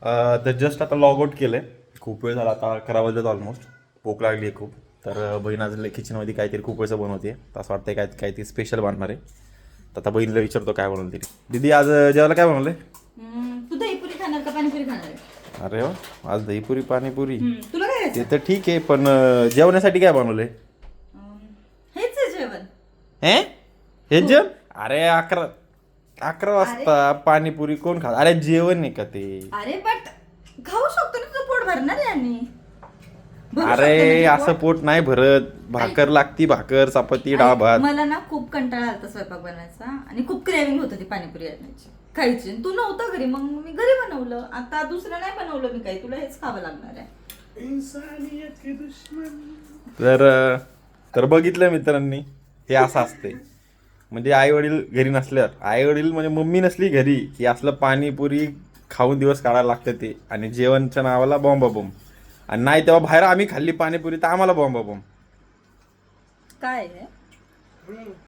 तर जस्ट आता log out केलं आहे. खूप वेळ झाला, आता 11 वाजत ऑलमोस्ट. भूक लागली आहे खूप. तर बहीण आज किचनमध्ये काहीतरी खूप वेळचं बनवते. तर असं वाटतं काहीतरी स्पेशल बनणार आहे. तर आता बहिणीला विचारतो काय बनवलं तरी. दीदी आज जेवायला काय बनवलं? तू दहीपुरी खाणार का पाणीपुरी खाणार आहे? अरे वा, आज दहीपुरी पाणीपुरी. तुला काय ते तर ठीक आहे, पण जेवण्यासाठी काय बनवलंय? हेच आहे जेवण. हे जेवण? अरे 11 वाजता पाणीपुरी कोण खात? अरे जेवण नाही का ते? अरे बट खाऊ शकतो ना, तुझं पोट भरणार आहे आणि अरे असं पोट नाही भरत. भाकर लागती, भाकर चपाती डाळ भात. मला ना खूप कंटाळा आलता स्वयंपाक बनवायचा आणि खूप क्रेविंग होत होती पाणीपुरी खायची. तू नव्हता घरी, मग मी घरी बनवलं. आता दुसरं नाही बनवलं मी काही, तुला हेच खावं लागणार आहे. तर बघितलं मित्रांनी, हे असं असते. म्हणजे आई वडील घरी नसल्यावर, आई वडील म्हणजे मम्मी नसली घरी की असलं पाणीपुरी खाऊन दिवस काढायला लागतं ते. आणि जेवणच्या नावाला बॉम्ब बॉम्ब. आणि नाही तेव्हा बाहेर आम्ही खाल्ली पाणीपुरी तर आम्हाला बॉम्ब बॉम्ब. काय आहे